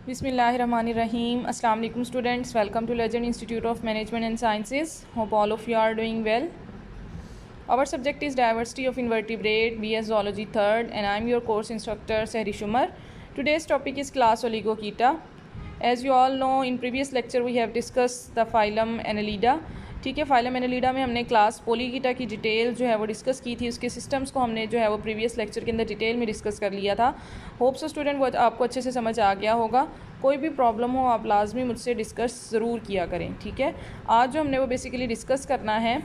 Bismillahirrahmanirrahim. Assalamu alaikum students. Welcome to Legend Institute of Management and Sciences. Hope all of you are doing well. Our subject is Diversity of Invertebrate, BS Zoology 3rd, and I am your course instructor Sehri Shumar. Today's topic is class Oligochaeta. As you all know, in previous lecture we have discussed the phylum Annelida. ठीक है, phylum Annelida में हमने class पोलीकीटा की detail जो है वो discuss की थी। उसके सिस्टम्स को हमने जो है वो प्रीवियस लेक्चर के अंदर डिटेल में डिस्कस कर लिया था। होप सो स्टूडेंट वो आपको अच्छे से समझ आ गया होगा। कोई भी प्रॉब्लम हो आप लाजमी मुझसे डिस्कस ज़रूर किया करें। ठीक है, आज जो हमने वो बेसिकली डिस्कस करना है,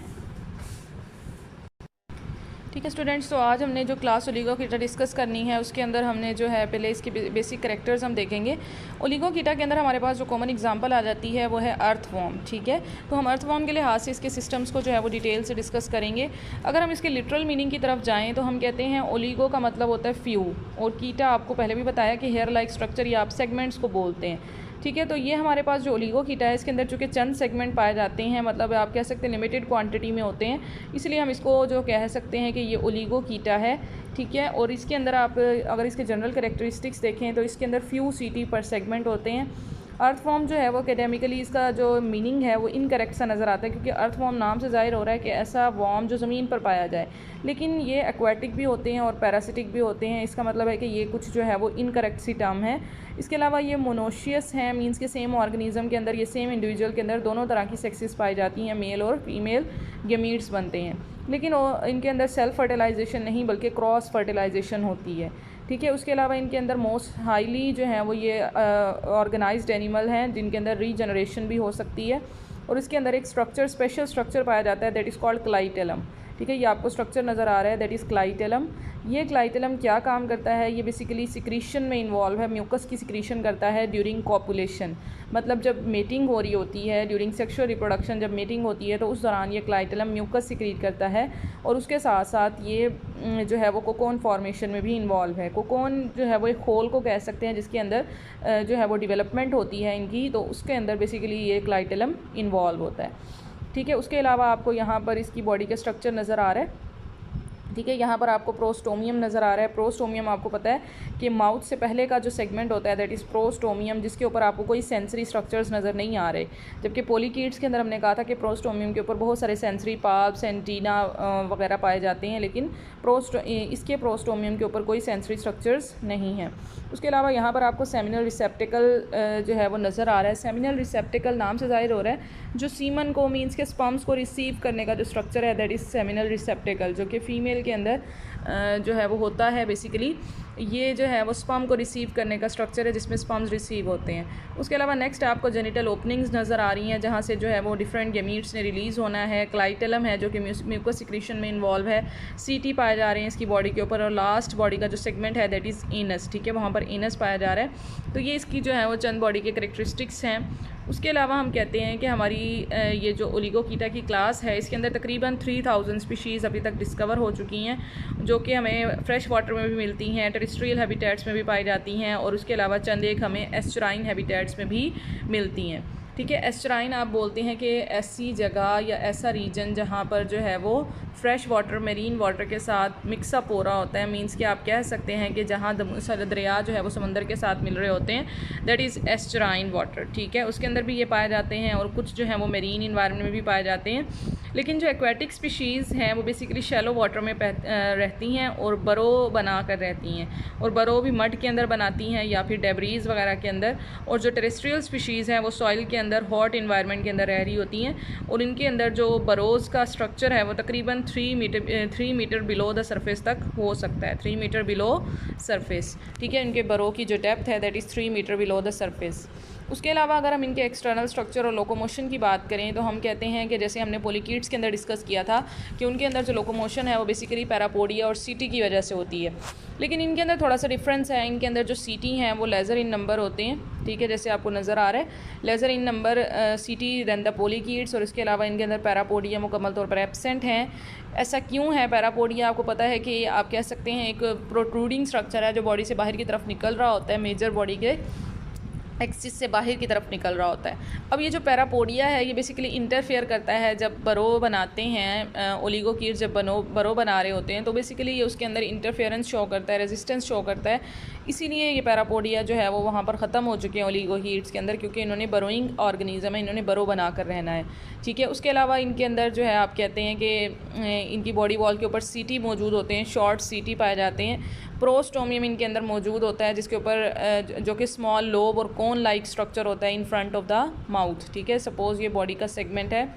ठीक है स्टूडेंट्स, तो आज हमने जो क्लास ओलिगोकीटा डिस्कस करनी है उसके अंदर हमने जो है पहले इसके बेसिक कैरेक्टर्स हम देखेंगे। ओलिगोकीटा के अंदर हमारे पास जो कॉमन एग्जांपल आ जाती है वो है अर्थवॉर्म। ठीक है, तो हम अर्थवॉर्म के लिहाज से इसके सिस्टम्स को जो है वो डिटेल से डिस्कस करेंगे। अगर हम इसके लिटरल मीनिंग की तरफ जाएँ तो हम कहते हैं ओलिगो का मतलब होता है फ्यू, और कीटा आपको पहले भी बताया कि हेयर लाइक स्ट्रक्चर या आप सेगमेंट्स को बोलते हैं। ठीक है, तो ये हमारे पास जो ओलिगोकीटा है इसके अंदर चूँकि चंद सेगमेंट पाए जाते हैं, मतलब आप कह सकते हैं लिमिटेड क्वांटिटी में होते हैं, इसलिए हम इसको जो कह सकते हैं कि ये ओलिगोकीटा है। ठीक है, और इसके अंदर आप अगर इसके जनरल कैरेक्टरिस्टिक्स देखें तो इसके अंदर फ्यू सीटी पर सेगमेंट होते हैं। अर्थवॉर्म जो है वो एकेडमिकली इसका जो मीनिंग है वो इनकरेक्ट सा नज़र आता है, क्योंकि अर्थवॉर्म नाम से ज़ाहिर हो रहा है कि ऐसा वॉर्म जो ज़मीन पर पाया जाए, लेकिन ये एक्वाटिक भी होते हैं और पैरासिटिक भी होते हैं। इसका मतलब है कि ये कुछ जो है वो इनकरेक्ट सी टर्म है। इसके अलावा ये मोनोशियस हैं, मींस के सेम ऑर्गेनिज्म के अंदर ये सेम इंडिविजुअल के अंदर दोनों तरह की सेक्सेस पाई जाती हैं, मेल और फीमेल गैमीट्स बनते हैं, लेकिन इनके अंदर सेल्फ फर्टिलाइजेशन नहीं बल्कि क्रॉस फर्टिलाइजेशन होती है। ठीक है, उसके अलावा इनके अंदर मोस्ट हाईली जो है वो ये ऑर्गेनाइज्ड एनिमल हैं जिनके अंदर रीजनरेशन भी हो सकती है, और इसके अंदर एक स्ट्रक्चर स्पेशल स्ट्रक्चर पाया जाता है दैट इज़ कॉल्ड क्लाइटेलम। ठीक है, ये आपको स्ट्रक्चर नज़र आ रहा है दैट इज़ क्लाइटेलम। ये क्लाइटेलम क्या काम करता है, ये बेसिकली सिक्रीशन में इन्वॉल्व है, म्यूकस की सिक्रीशन करता है ड्यूरिंग कॉपुलेशन, मतलब जब मेटिंग हो रही होती है, ड्यूरिंग सेक्सुअल रिप्रोडक्शन जब मेटिंग होती है तो उस दौरान ये क्लाइटेलम म्यूकस सिक्रीट करता है, और उसके साथ साथ ये जो है वो कोकोन फॉर्मेशन में भी इन्वॉल्व है। कोकोन जो है वो एक होल को कह सकते हैं जिसके अंदर जो है वो डेवलपमेंट होती है इनकी, तो उसके अंदर बेसिकली ये क्लाइटेलम इन्वॉल्व होता है। ठीक है, उसके अलावा आपको यहाँ पर इसकी बॉडी का स्ट्रक्चर नज़र आ रहा है। ठीक है, यहाँ पर आपको प्रोस्टोमियम नज़र आ रहा है। प्रोस्टोमियम आपको पता है कि माउथ से पहले का जो सेगमेंट होता है दैट इज़ प्रोस्टोमियम, जिसके ऊपर आपको कोई सेंसरी स्ट्रक्चर्स नज़र नहीं आ रहे, जबकि पोलीकीट्स के अंदर हमने कहा था कि प्रोस्टोमियम के ऊपर बहुत सारे सेंसरी पाल्प्स, एंटीना वगैरह पाए जाते हैं, लेकिन इसके प्रोस्टोमियम के ऊपर कोई सेंसरी स्ट्रक्चर्स नहीं हैं। उसके अलावा यहाँ पर आपको सेमिनल रिसेप्टिकल जो है वो नज़र आ रहा है। सेमिनल रिसेप्टिकल नाम से ज़ाहिर हो रहा है जो सीमन को मीन्स के स्पर्म्स को रिसीव करने का जो स्ट्रक्चर है दैट इज़ सेमिनल रिसेप्टिकल, जो कि फ़ीमेल के अंदर जो है वो होता है। बेसिकली ये जो है वो स्पर्म को रिसीव करने का स्ट्रक्चर है जिसमें स्पर्म्स रिसीव होते हैं। उसके अलावा नेक्स्ट आपको जेनिटल ओपनिंग्स नज़र आ रही हैं जहाँ से जो है वो डिफरेंट गैमीट्स ने रिलीज़ होना है। क्लाइटेलम है जो कि म्यूकस सिक्रीशन में इन्वॉल्व है। सीटी पाए जा रहे हैं इसकी बॉडी के ऊपर, और लास्ट बॉडी का जो सेगमेंट है दैट इज़ एनस। ठीक है, वहाँ पर एनस पाया जा रहा है। तो ये इसकी जो है वो चंद बॉडी के करेक्टरिस्टिक्स हैं। उसके अलावा हम कहते हैं कि हमारी ये जो ओलिगोकीटा की क्लास है इसके अंदर तकरीबन 3000 स्पीशीज़ अभी तक डिस्कवर हो चुकी हैं, जो कि हमें फ्रेश वाटर में भी मिलती हैं, टेरेस्ट्रियल हैबिटेट्स में भी पाई जाती हैं, और उसके अलावा चंद एक हमें एस्चुराइन हैबिटेट्स में भी मिलती हैं। ठीक है, एस्चुराइन आप बोलते हैं कि ऐसी जगह या ऐसा रीजन जहाँ पर जो है वो फ्रेश वाटर मेरीन वाटर के साथ मिक्सअप हो रहा होता है, मींस कि आप कह सकते हैं कि जहाँ दरिया जो है वो समंदर के साथ मिल रहे होते हैं दैट इज़ एस्चुराइन वाटर। ठीक है, उसके अंदर भी ये पाए जाते हैं, और कुछ जो है वो मेरीन इन्वायरमेंट में भी पाए जाते हैं। लेकिन जो एक्वेटिक स्पीशीज़ हैं वो बेसिकली शैलो वाटर में रहती हैं और बरो बना कर रहती हैं, और बरो भी मड के अंदर बनाती हैं या फिर डेब्रीज वगैरह के अंदर, और जो टेरेस्ट्रियल स्पीशीज़ हैं वो सॉइल के अंदर हॉट इन्वायरमेंट के अंदर रह रही होती हैं, और इनके अंदर जो बरोज़ का स्ट्रक्चर है वो तकरीबन 3 मीटर बिलो द सरफेस तक हो सकता है, 3 मीटर बिलो सरफेस। ठीक है, इनके बरो की जो डेप्थ है that is 3 metre below the surface. उसके अलावा अगर हम इनके एक्सटर्नल स्ट्रक्चर और लोकोमोशन की बात करें तो हम कहते हैं कि जैसे हमने पोलीकीट्स के अंदर डिस्कस किया था कि उनके अंदर जो लोकोमोशन है वो बेसिकली पैरापोडिया और सीटी की वजह से होती है, लेकिन इनके अंदर थोड़ा सा डिफरेंस है। इनके अंदर जो सीटी हैं वो लेज़र इन नंबर होते हैं। ठीक है, जैसे आपको नज़र आ रहा है लेज़र इन नंबर सीटी देन द पोलीकीट्स, और इसके अलावा इनके अंदर पैरापोडिया मुकम्मल तौर पर एब्सेंट हैं। ऐसा क्यों है? पैरापोडिया आपको पता है कि आप कह सकते हैं एक प्रोट्रूडिंग स्ट्रक्चर है जो बॉडी से बाहर की तरफ निकल रहा होता है, मेजर बॉडी के एक्सिस से बाहर की तरफ निकल रहा होता है। अब ये जो पैरापोडिया है ये बेसिकली इंटरफेयर करता है जब बरो बनाते हैं, ओलिगोकीट्स जब बरो बना रहे होते हैं तो बेसिकली ये उसके अंदर इंटरफेरेंस शो करता है, रेजिस्टेंस शो करता है। इसीलिए ये पैरापोडिया जो है वो वहाँ पर ख़त्म हो चुके हैं ओलिगोहीट्स के अंदर, क्योंकि इन्होंने बरोइंग ऑर्गेनिज्म है, इन्होंने बरो बना कर रहना है। ठीक है, उसके अलावा इनके अंदर जो है आप कहते हैं कि इनकी बॉडी वॉल के ऊपर सीटी मौजूद होते हैं, शॉर्ट सीटी पाए जाते हैं। प्रोस्टोमियम इनके अंदर मौजूद होता है, जिसके ऊपर जो कि स्मॉल लोब और कोन लाइक स्ट्रक्चर होता है in front of the mouth. ठीक है, सपोज़ ये बॉडी का सेगमेंट है।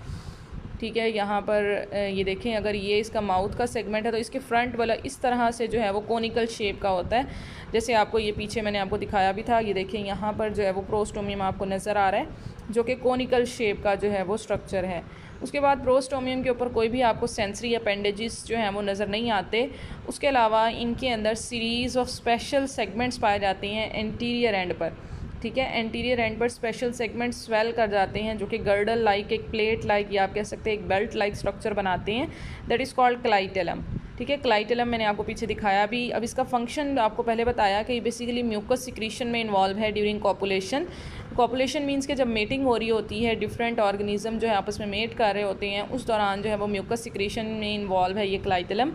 ठीक है, यहाँ पर ये देखें, अगर ये इसका माउथ का सेगमेंट है तो इसके फ्रंट वाला इस तरह से जो है वो कोनिकल शेप का होता है, जैसे आपको ये पीछे मैंने आपको दिखाया भी था। ये देखें, यहाँ पर जो है वो प्रोस्टोमियम आपको नज़र आ रहा है, जो कि कोनिकल शेप का जो है वो स्ट्रक्चर है। उसके बाद प्रोस्टोमियम के ऊपर कोई भी आपको सेंसरी अपेंडेजेस जो हैं वो नज़र नहीं आते। उसके अलावा इनके अंदर सीरीज़ ऑफ स्पेशल सेगमेंट्स पाए जाते हैं एंटीरियर एंड पर। ठीक है, एंटीरियर एंड पर स्पेशल सेगमेंट्स स्वेल कर जाते हैं, जो कि गर्डल लाइक, एक प्लेट लाइक, या आप कह सकते हैं एक बेल्ट लाइक स्ट्रक्चर बनाते हैं। That is called clitellum. ठीक है, क्लाइटेलम मैंने आपको पीछे दिखाया भी। अब इसका फंक्शन आपको पहले बताया कि बेसिकली म्यूकस सिक्रीशन में इन्वॉल्व है ड्यूरिंग कॉपुलेशन। कॉपुलेशन मीन्स कि जब मेटिंग हो रही होती है, डिफरेंट ऑर्गेनिज्म जो है आपस में मेट कर रहे होते हैं, उस दौरान जो है वो म्यूकस सिक्रीशन में इन्वॉल्व है ये क्लाइटेलम।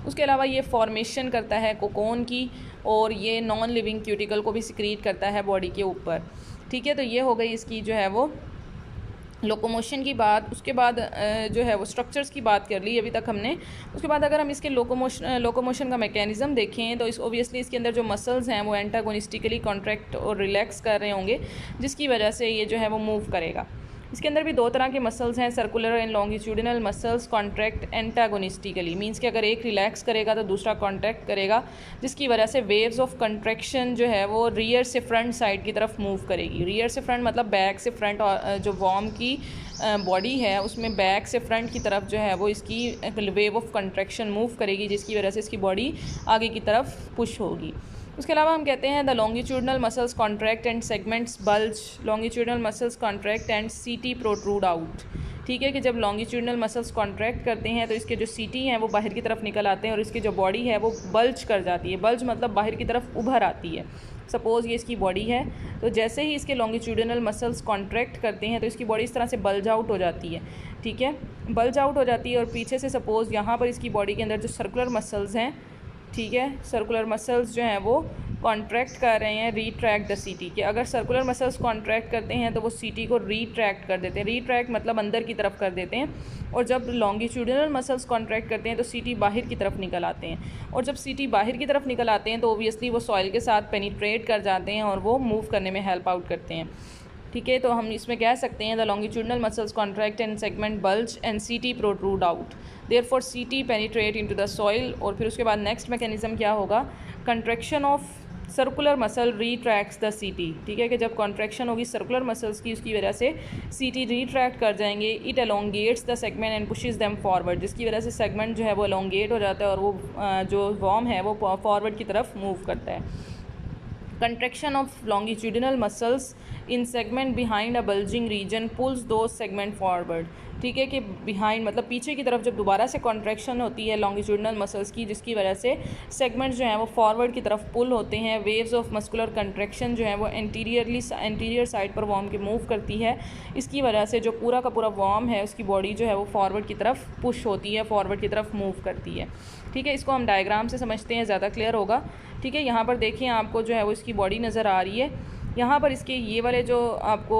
उसके अलावा ये फॉर्मेशन करता है कोकोन की, और ये नॉन लिविंग क्यूटिकल को भी सिक्रीट करता है बॉडी के ऊपर। ठीक है, तो ये हो गई इसकी जो है वो लोकोमोशन की बात। उसके बाद जो है वो स्ट्रक्चर्स की बात कर ली अभी तक हमने। उसके बाद अगर हम इसके लोकोमोशन का मैकेनिज़्म देखें तो ओबियसली इसके अंदर जो मसल्स हैं वो एंटागोनिस्टिकली कॉन्ट्रैक्ट और रिलैक्स कर रहे होंगे, जिसकी वजह से ये जो है वो मूव करेगा। इसके अंदर भी दो तरह के मसल्स हैं, circular and longitudinal muscles contract antagonistically, means कि अगर एक रिलैक्स करेगा तो दूसरा कॉन्ट्रैक्ट करेगा, जिसकी वजह से वेव्स ऑफ कंट्रैक्शन जो है वो रियर से फ्रंट साइड की तरफ मूव करेगी। रियर से फ्रंट मतलब बैक से फ्रंट, जो वॉर्म की बॉडी है उसमें बैक से फ्रंट की तरफ जो है वो इसकी वेव ऑफ कंट्रैक्शन मूव करेगी, जिसकी वजह से इसकी बॉडी आगे की तरफ पुश होगी। उसके अलावा हम कहते हैं the longitudinal muscles contract and segments bulge, longitudinal muscles contract and setae protrude out. ठीक है, कि जब लॉन्गिट्यूडनल मसल्स कॉन्ट्रैक्ट करते हैं तो इसके जो सीटी हैं वो बाहर की तरफ निकल आते हैं, और इसकी जो बॉडी है वो बल्ज कर जाती है। बल्ज मतलब बाहर की तरफ उभर आती है। सपोज़ ये इसकी बॉडी है, तो जैसे ही इसके लॉन्गिट्यूडनल मसल्स कॉन्ट्रैक्ट करते हैं तो इसकी बॉडी इस तरह से बल्ज आउट हो जाती है। ठीक है, बल्ज आउट हो जाती है, और पीछे से सपोज़ यहाँ पर इसकी बॉडी के अंदर जो सर्कुलर मसल्स हैं, ठीक है, सर्कुलर मसल्स जो हैं वो कॉन्ट्रैक्ट कर रहे हैं रीट्रैक्ट द सीटी के। अगर सर्कुलर मसल्स कॉन्ट्रैक्ट करते हैं तो वो सीटी को रीट्रैक्ट कर देते हैं। रीट्रैक्ट मतलब अंदर की तरफ कर देते हैं, और जब लॉन्गिट्यूडिनल मसल्स कॉन्ट्रैक्ट करते हैं तो सीटी बाहर की तरफ निकल आते हैं, और जब सीटी बाहर की तरफ निकल आते हैं तो ओबियसली वो सॉइल के साथ पेनिट्रेट कर जाते हैं और वो मूव करने में हेल्प आउट करते हैं। ठीक है, तो हम इसमें कह सकते हैं the longitudinal muscles contract and segment bulge and setae protrude out, therefore setae penetrate into the soil. और फिर उसके बाद नेक्स्ट मैकेनिज्म क्या होगा, contraction of circular muscle retracts the setae. ठीक है, कि जब कॉन्ट्रैक्शन होगी सर्कुलर मसल्स की, उसकी वजह से सीटी रीट्रैक्ट कर जाएंगे। It elongates the segment and pushes them forward, जिसकी वजह से सेगमेंट जो है वो एलोंगेट हो जाता है और वो जो वॉर्म है वो फॉरवर्ड की तरफ मूव करता है। Contraction of longitudinal muscles in segment behind a bulging region pulls दो सेगमेंट फॉरवर्ड। ठीक है, कि बिहाइंड मतलब पीछे की तरफ जब दोबारा से कॉन्ट्रैक्शन होती है लॉन्गिट्यूडिनल मसल्स की, जिसकी वजह से सेगमेंट्स जो हैं वो फॉरवर्ड की तरफ पुल होते हैं। वेव्स ऑफ मस्कुलर कंट्रैक्शन जो है वो एंटीरियर साइड पर वॉर्म के मूव करती है। इसकी वजह से जो पूरा का पूरा वॉर्म है उसकी बॉडी जो है वो फॉरवर्ड की तरफ पुश होती है, फॉरवर्ड की तरफ मूव करती है। ठीक है, इसको हम डायग्राम से समझते हैं, ज़्यादा क्लियर होगा। ठीक है, यहाँ पर देखिए आपको जो है वो इसकी बॉडी नज़र आ रही है। यहाँ पर इसके ये वाले जो आपको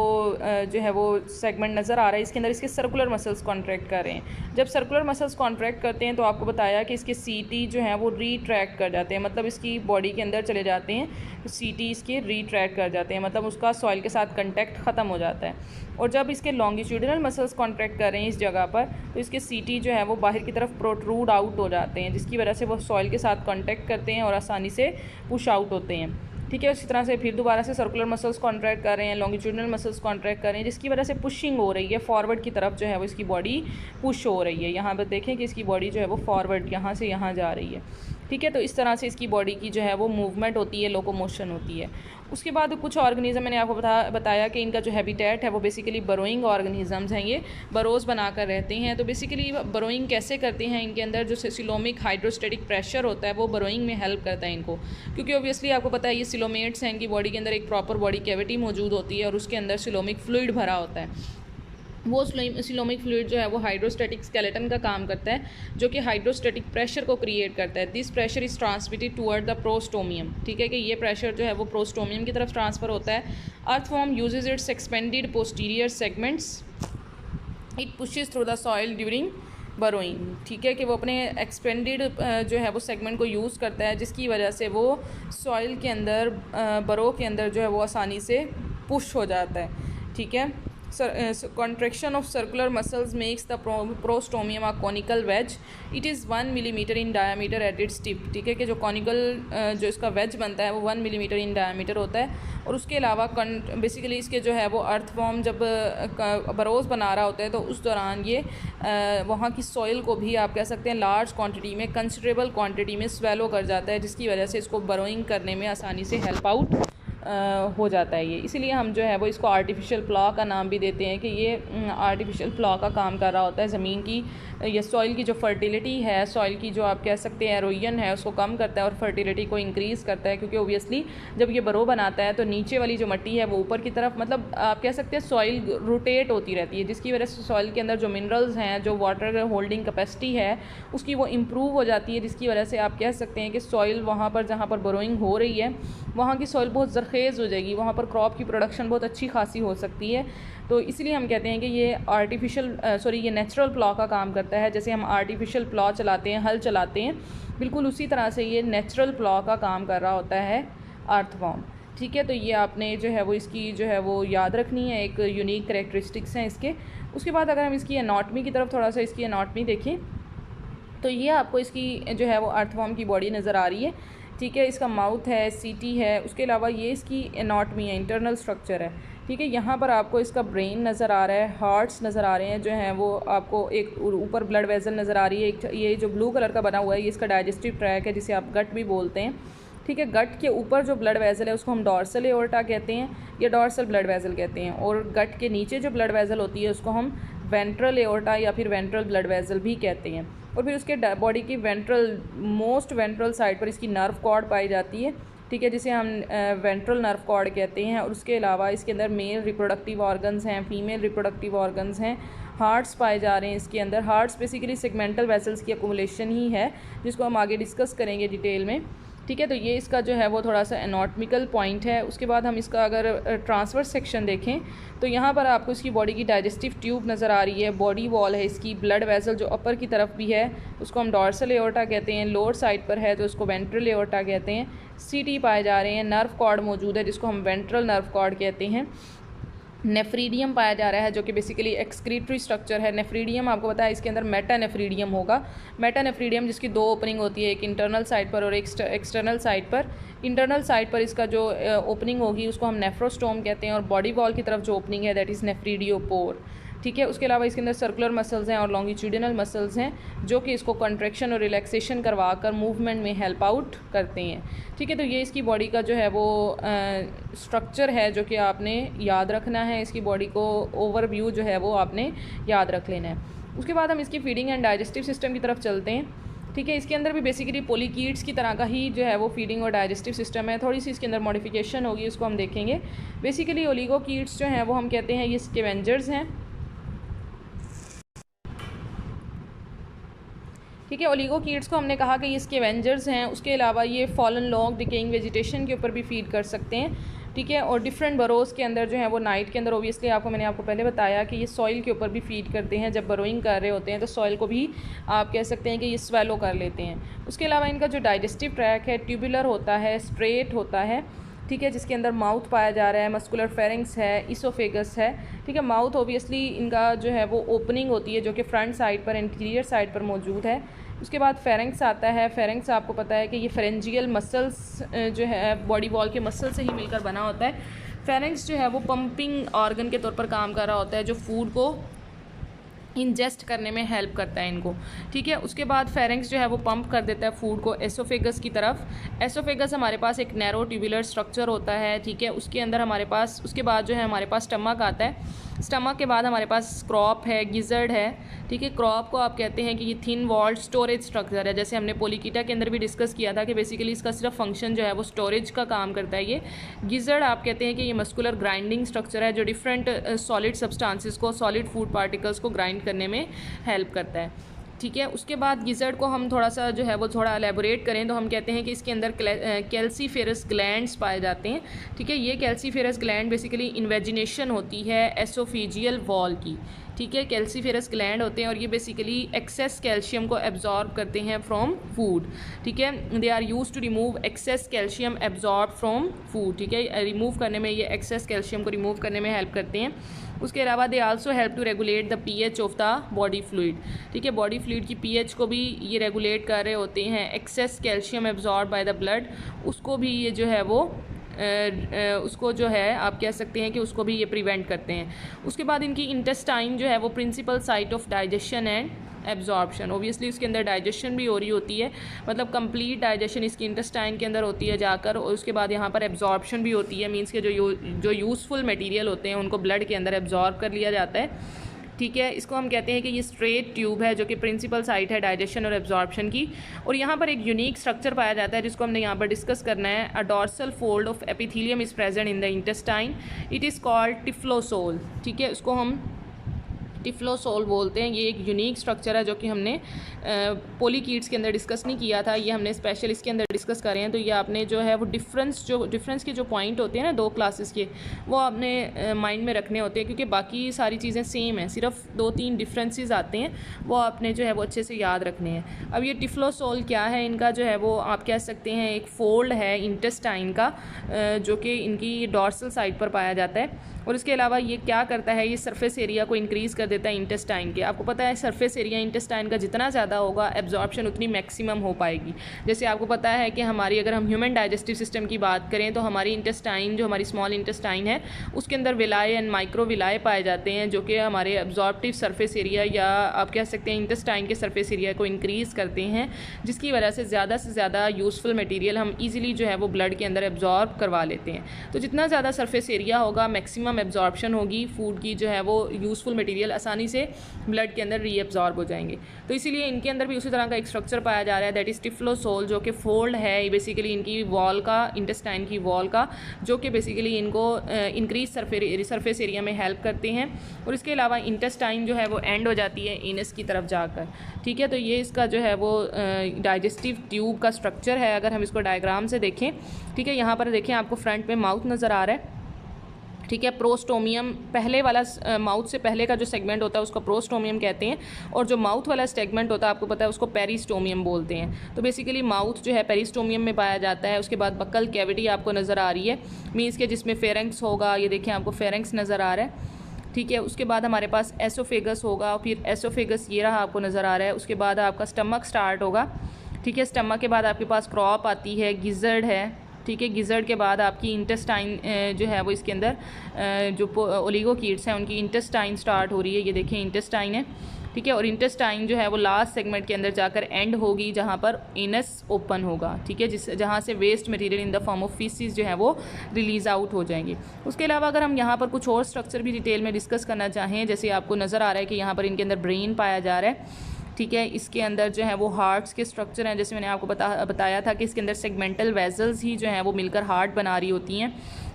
जो है वो सेगमेंट नज़र आ रहा है, इसके अंदर इसके सर्कुलर मसल्स कॉन्ट्रैक्ट कर रहे हैं। जब सर्कुलर मसल्स कॉन्ट्रैक्ट करते हैं तो आपको बताया कि इसके सीटी जो है वो रीट्रैक्ट कर जाते हैं, मतलब इसकी बॉडी के अंदर चले जाते हैं, तो सीटी इसके रीट्रैक्ट कर जाते हैं, मतलब उसका सॉइल के साथ कंटेक्ट ख़त्म हो जाता है। और जब इसके लॉन्गिट्यूडिनल मसल्स कॉन्ट्रैक्ट कर रहे हैं इस जगह पर, तो इसके सीटी जो है वो बाहर की तरफ प्रोट्रूड आउट हो जाते हैं, जिसकी वजह से वो सॉइल के साथ कॉन्टैक्ट करते हैं और आसानी से पुश आउट होते हैं। ठीक है, उसी तरह से फिर दोबारा से सर्कुलर मसल्स कॉन्ट्रैक्ट कर रहे हैं, लॉन्गिट्यूडिनल मसल्स कॉन्ट्रैक्ट कर रहे हैं, जिसकी वजह से पुशिंग हो रही है, फॉरवर्ड की तरफ जो है वो इसकी बॉडी पुश हो रही है। यहाँ पर देखें कि इसकी बॉडी जो है वो फॉरवर्ड यहाँ से यहाँ जा रही है। ठीक है, तो इस तरह से इसकी बॉडी की जो है वो मूवमेंट होती है, लोकोमोशन होती है। उसके बाद कुछ ऑर्गेनिज्म मैंने आपको बताया कि इनका जो हैबिटेट है वो बेसिकली बरोइंग ऑर्गेनिजम्स हैं, ये बरोज़ बनाकर रहते हैं। तो बेसिकली बरोइंग कैसे करते हैं, इनके अंदर जो सिलोमिक हाइड्रोस्टेटिक प्रेशर होता है वो बरोइंग में हेल्प करता है इनको, क्योंकि ऑब्वियसली आपको पता है ये सिलोमेट्स हैं, इनकी बॉडी के अंदर एक प्रॉपर बॉडी कैविटी मौजूद होती है और उसके अंदर सिलोमिक फ्लूइड भरा होता है। वो सिलोमिक फ्लूइड जो है वो हाइड्रोस्टैटिक स्केलेटन का काम करता है, जो कि हाइड्रोस्टैटिक प्रेशर को क्रिएट करता है। This pressure is transmitted toward the prostomium, ठीक है, कि ये प्रेशर जो है वो प्रोस्टोमियम की तरफ ट्रांसफ़र होता है। Earthworm usage it's expanded posterior segments, it pushes through the soil during burrowing, ठीक है, कि वो अपने एक्सपेंडेड जो है वो सेगमेंट को यूज़ करता है, जिसकी वजह से वो सॉइल के अंदर बरो के अंदर जो है वो आसानी से पुश हो जाता है, ठीक है। Contraction of circular muscles makes the prostomium a conical wedge. It is 1 millimeter in diameter at its tip, ठीक है, कि जो conical जो इसका wedge बनता है वो 1 millimeter in diameter होता है। और उसके अलावा बेसिकली इसके जो है वो अर्थवॉर्म जब बरोज़ बना रहा होता है तो उस दौरान ये वहाँ की सॉइल को भी आप कह सकते हैं लार्ज क्वांटिटी में, कंसिडरेबल क्वांटिटी में स्वेलो कर जाता है, जिसकी वजह से इसको बरोइंग करने में आसानी से हेल्प आउट हो जाता है ये। इसीलिए हम जो है वो इसको आर्टिफिशियल प्लॉ का नाम भी देते हैं, कि ये आर्टिफिशियल प्लॉ का काम कर रहा होता है। ज़मीन की या सॉइल की जो फर्टिलिटी है, सॉइल की जो आप कह सकते हैं एरोजन है, उसको कम करता है और फर्टिलिटी को इंक्रीज़ करता है। क्योंकि ओबियसली जब ये बरो बनाता है तो नीचे वाली जो मिट्टी है वो ऊपर की तरफ, मतलब आप कह सकते हैं सॉइल रोटेट होती रहती है, जिसकी वजह से सॉइल के अंदर जो मिनरल्स हैं, जो वाटर होल्डिंग कैपेसिटी है उसकी वो इम्प्रूव हो जाती है, जिसकी वजह से आप कह सकते हैं कि सॉइल वहाँ पर जहाँ पर बरोइंग हो रही है वहाँ की सॉइल बहुत ज़रखेज़ हो जाएगी, वहाँ पर क्रॉप की प्रोडक्शन बहुत अच्छी खासी हो सकती है। तो इसलिए हम कहते हैं कि ये ये नेचुरल प्लॉ का काम करता है। जैसे हम आर्टिफिशियल प्लॉ चलाते हैं, हल चलाते हैं, बिल्कुल उसी तरह से ये नेचुरल प्लॉ का काम कर रहा होता है अर्थवॉर्म, ठीक है। तो ये आपने जो है वो इसकी जो है वो याद रखनी है, एक यूनिक करेक्टरिस्टिक्स हैं इसके। उसके बाद अगर हम इसकी एनाटमी की तरफ थोड़ा सा इसकी एनाटमी देखें तो ये आपको इसकी जो है वो अर्थवॉर्म की बॉडी नज़र आ रही है, ठीक है। इसका माउथ है, सीटी है, उसके अलावा ये इसकी एनाटमी है, इंटरनल स्ट्रक्चर है, ठीक है। यहाँ पर आपको इसका ब्रेन नज़र आ रहा है, हार्ट्स नज़र आ रहे हैं जो हैं वो आपको, एक ऊपर ब्लड वेसल नज़र आ रही है, एक ये जो ब्लू कलर का बना हुआ है ये इसका डाइजेस्टिव ट्रैक है, जिसे आप गट भी बोलते हैं, ठीक है। गट के ऊपर जो ब्लड वेसल है उसको हम डॉर्सल एओर्टा कहते हैं या डॉर्सल ब्लड वेसल कहते हैं, और गट के नीचे जो ब्लड वेसल होती है उसको हम वेंट्रल एओर्टा या फिर वेंट्रल ब्लड वेसल भी कहते हैं। और फिर उसके बॉडी की मोस्ट वेंट्रल साइड पर इसकी नर्व कॉर्ड पाई जाती है, ठीक है, जिसे हम वेंट्रल नर्व कॉर्ड कहते हैं। और उसके अलावा इसके अंदर मेल रिप्रोडक्टिव ऑर्गन्स हैं, फीमेल रिप्रोडक्टिव ऑर्गन्स हैं, हार्ट्स पाए जा रहे हैं इसके अंदर। हार्ट्स बेसिकली सेगमेंटल वेसल्स की अकोमुलेशन ही है, जिसको हम आगे डिस्कस करेंगे डिटेल में, ठीक है। तो ये इसका जो है वो थोड़ा सा एनाटॉमिकल पॉइंट है। उसके बाद हम इसका अगर ट्रांसवर्स सेक्शन देखें तो यहाँ पर आपको इसकी बॉडी की डाइजेस्टिव ट्यूब नज़र आ रही है, बॉडी वॉल है इसकी, ब्लड वेसल जो अपर की तरफ भी है उसको हम डॉर्सल एओर्टा कहते हैं, लोअर साइड पर है तो उसको वेंट्रल एओर्टा कहते हैं, सीटी पाए जा रहे हैं, नर्व कॉर्ड मौजूद है जिसको हम वेंट्रल नर्व कॉर्ड कहते हैं, नेफ्रीडियम पाया जा रहा है जो कि बेसिकली एक्सक्रीटरी स्ट्रक्चर है। नेफ्रीडियम आपको पता है इसके अंदर मेटानेफ्रीडियम होगा, मेटानेफ्रीडियम जिसकी दो ओपनिंग होती है, एक इंटरनल साइड पर और एक एक्सटर्नल साइड पर। इंटरनल साइड पर इसका जो ओपनिंग होगी उसको हम नेफ्रोस्टोम कहते हैं, और बॉडी वॉल की तरफ जो ओपनिंग है दैट इज़ नेफ्रीडियोपोर, ठीक है। उसके अलावा इसके अंदर सर्कुलर मसल्स हैं और लॉन्गिट्यूडिनल मसल्स हैं जो कि इसको कंट्रैक्शन और रिलैक्सेशन करवा कर मूवमेंट में हेल्प आउट करते हैं, ठीक है। तो ये इसकी बॉडी का जो है वो स्ट्रक्चर है जो कि आपने याद रखना है, इसकी बॉडी को ओवरव्यू जो है वो आपने याद रख लेना है। उसके बाद हम इसकी फीडिंग एंड डाइजेस्टिव सिस्टम की तरफ चलते हैं, ठीक है। इसके अंदर भी बेसिकली पोलीकीट्स की तरह का ही जो है वो फीडिंग और डाइजेस्टिव सिस्टम है, थोड़ी सी इसके अंदर मॉडिफिकेशन होगी, उसको हम देखेंगे। बेसिकली ओलिगोकीट्स जो हैं वो हम कहते हैं ये स्कैवेंजर्स हैं, ठीक है। ओलिगोकीट्स को हमने कहा कि ये स्कैवेंजर्स हैं। उसके अलावा ये फॉलन लॉन्ग डिकेइंग वेजिटेशन के ऊपर भी फीड कर सकते हैं, ठीक है। और डिफरेंट बरोज़ के अंदर जो है वो नाइट के अंदर ओबियसली मैंने आपको पहले बताया कि ये सॉइल के ऊपर भी फीड करते हैं। जब बरोइंग कर रहे होते हैं तो सॉइल को भी आप कह सकते हैं कि ये स्वेलो कर लेते हैं। उसके अलावा इनका जो डाइजेस्टिव ट्रैक है ट्यूबुलर होता है, स्ट्रेट होता है, ठीक है, जिसके अंदर माउथ पाया जा रहा है, मस्कुलर फेरिंग्स है, इसोफेगस है, ठीक है। माउथ ओबियसली इनका जो है वो ओपनिंग होती है जो कि फ्रंट साइड पर, इंटीरियर साइड पर मौजूद है। उसके बाद फेरिंग्स आता है। फेरिंग्स आपको पता है कि ये फेरेंजियल मसल्स जो है बॉडी वॉल के मसल से ही मिलकर बना होता है। फेरिंग्स जो है वो पंपिंग ऑर्गन के तौर पर काम कर रहा होता है जो फूड को इंजेस्ट करने में हेल्प करता है इनको, ठीक है। उसके बाद फेरिंग्स जो है वो पंप कर देता है फूड को एसोफेगस की तरफ। एसोफेगस हमारे पास एक नैरो ट्यूबुलर स्ट्रक्चर होता है, ठीक है। उसके अंदर हमारे पास, उसके बाद जो है हमारे पास स्टमक आता है। स्टमक के बाद हमारे पास क्रॉप है, गिजर्ड है, ठीक है। क्रॉप को आप कहते हैं कि ये थिन वॉल्ड स्टोरेज स्ट्रक्चर है, जैसे हमने पोलीकीटा के अंदर भी डिस्कस किया था कि बेसिकली इसका सिर्फ फंक्शन जो है वो स्टोरेज का काम करता है। ये गिजर्ड आप कहते हैं कि ये मस्कुलर ग्राइंडिंग स्ट्रक्चर है जो डिफरेंट सॉलिड सब्सटेंसेस को, सॉलिड फूड पार्टिकल्स को ग्राइंड करने में हेल्प करता है, ठीक है। उसके बाद गिजर्ड को हम थोड़ा सा जो है वो थोड़ा एलेबोरेट करें तो हम कहते हैं कि इसके अंदर कैल्सीफेरस ग्लैंड्स पाए जाते हैं, ठीक है। ये कैल्सीफेरस ग्लैंड बेसिकली इन्वेजिनेशन होती है एसोफेजियल वॉल की, ठीक है। कैल्सीफेरस ग्लैंड होते हैं और ये बेसिकली एक्सेस कैल्शियम को एब्जॉर्ब करते हैं फ्रॉम फूड, ठीक है। They are use to remove excess calcium absorb from food, ठीक है। रिमूव करने में, ये एक्सेस कैल्शियम को रिमूव करने में हेल्प करते हैं। उसके अलावा they also help to regulate the pH of the body fluid, ठीक है। बॉडी फ्लूइड की पीएच को भी ये रेगुलेट कर रहे होते हैं। Excess calcium absorb by the blood, उसको भी ये जो है वो उसको जो है आप कह सकते हैं कि उसको भी ये प्रिवेंट करते हैं। उसके बाद इनकी इंटेस्टाइन जो है वो principal site of digestion and absorption, obviously उसके अंदर डाइजेशन भी हो रही होती है, मतलब कंप्लीट डाइजेशन इसकी इंटेस्टाइन के अंदर होती है जाकर, और उसके बाद यहाँ पर एब्जॉर्प्शन भी होती है, मीन्स के जो यूज़फुल मटेरियल होते हैं उनको ब्लड के अंदर एब्जॉर्ब कर लिया जाता है, ठीक है। इसको हम कहते हैं कि ये स्ट्रेट ट्यूब है जो कि प्रिंसिपल साइट है डाइजेशन और एब्जॉर्प्शन की। और यहाँ पर एक यूनिक स्ट्रक्चर पाया जाता है जिसको हमने यहाँ पर डिस्कस करना है। A dorsal fold of epithelium is present in the intestine, it is called typhlosole, ठीक है। उसको हम टिफ्लोसोल बोलते हैं। ये एक यूनिक स्ट्रक्चर है जो कि हमने पोलीकीट्स के अंदर डिस्कस नहीं किया था, ये हमने स्पेशल इसके अंदर डिस्कस कर रहे हैं। तो ये आपने जो है वो डिफरेंस के जो पॉइंट होते हैं ना दो क्लासेस के, वो आपने माइंड में रखने होते हैं, क्योंकि बाकी सारी चीज़ें सेम हैं, सिर्फ 2-3 डिफरेंसेस आते हैं, वो आपने जो है वो अच्छे से याद रखने हैं। अब ये टिफ्लोसोल क्या है, इनका जो है वो आप कह सकते हैं एक फोल्ड है इंटेस्टाइन का, जो कि इनकी डॉर्सल साइड पर पाया जाता है। और इसके अलावा ये क्या करता है, ये सरफेस एरिया को इंक्रीज़ कर देता है इंटेस्टाइन के। आपको पता है सरफेस एरिया इंटेस्टाइन का जितना ज़्यादा होगा एब्जॉर्प्शन उतनी मैक्सिमम हो पाएगी। जैसे आपको पता है कि हमारी, अगर हम ह्यूमन डाइजेस्टिव सिस्टम की बात करें तो हमारी इंटेस्टाइन, जो हमारी स्मॉल इंटेस्टाइन है, उसके अंदर विलाय एंड माइक्रो विलाय पाए जाते हैं जो कि हमारे एब्जॉर्प्टिव सरफेस एरिया, या आप कह सकते हैं इंटेस्टाइन के सरफेस एरिया को इंक्रीज़ करते हैं, जिसकी वजह से ज़्यादा यूज़फुल मटीरियल हम ईजिली जो है वो ब्लड के अंदर एब्जॉर्ब करवा लेते हैं। तो जितना ज़्यादा सरफेस एरिया होगा मैक्सिमम एब्जॉर्प्शन होगी, फूड की जो है वो यूज़फुल मटेरियल आसानी से ब्लड के अंदर रीएब्जॉर्ब हो जाएंगे। तो इसीलिए इनके अंदर भी उसी तरह का एक स्ट्रक्चर पाया जा रहा है, दैट इज़ टिफ्लोसोल, जो कि फोल्ड है बेसिकली इनकी वॉल का, इंटेस्टाइन की वॉल का, जो कि बेसिकली इनको इंक्रीज सरफेस एरिया में हेल्प करते हैं। और इसके अलावा इंटेस्टाइन जो है वो एंड हो जाती है एनस की तरफ जाकर, ठीक है। तो ये इसका जो है वो डाइजेस्टिव ट्यूब का स्ट्रक्चर है। अगर हम इसको डायग्राम से देखें, ठीक है, यहाँ पर देखें आपको फ्रंट में माउथ नज़र आ रहा है, ठीक है। प्रोस्टोमियम पहले वाला, माउथ से पहले का जो सेगमेंट होता है उसको प्रोस्टोमियम कहते हैं, और जो माउथ वाला सेगमेंट होता है आपको पता है उसको पेरिस्टोमियम बोलते हैं। तो बेसिकली माउथ जो है पेरिस्टोमियम में पाया जाता है। उसके बाद बक्कल कैविटी आपको नज़र आ रही है, मीन्स के जिसमें फेरेंक्स होगा, ये देखें आपको फेरेंक्स नज़र आ रहा है, ठीक है। उसके बाद हमारे पास एसोफेगस होगा, फिर एसोफेगस ये रहा आपको नज़र आ रहा है। उसके बाद आपका स्टमक स्टार्ट होगा, ठीक है। स्टमक के बाद आपके पास क्रॉप आती है, गिजर्ड है, ठीक है। गिजर्ड के बाद आपकी इंटेस्टाइन जो है वो इसके अंदर जो ओलिगोकीट्स हैं उनकी इंटेस्टाइन स्टार्ट हो रही है, ये देखें इंटेस्टाइन है, ठीक है। और इंटेस्टाइन जो है वो लास्ट सेगमेंट के अंदर जाकर एंड होगी जहाँ पर एनस ओपन होगा, ठीक है, जहाँ से waste material in the form of faeces जो है वो रिलीज़ आउट हो जाएंगे। उसके अलावा अगर हम यहाँ पर कुछ और स्ट्रक्चर भी डिटेल में डिस्कस करना चाहें, जैसे आपको नज़र आ रहा है कि यहाँ पर इनके अंदर ब्रेन पाया जा रहा है, ठीक है। इसके अंदर जो है वो हार्ट्स के स्ट्रक्चर हैं, जैसे मैंने आपको बताया था कि इसके अंदर सेगमेंटल वेजल्स ही जो हैं वो मिलकर हार्ट बना रही होती हैं,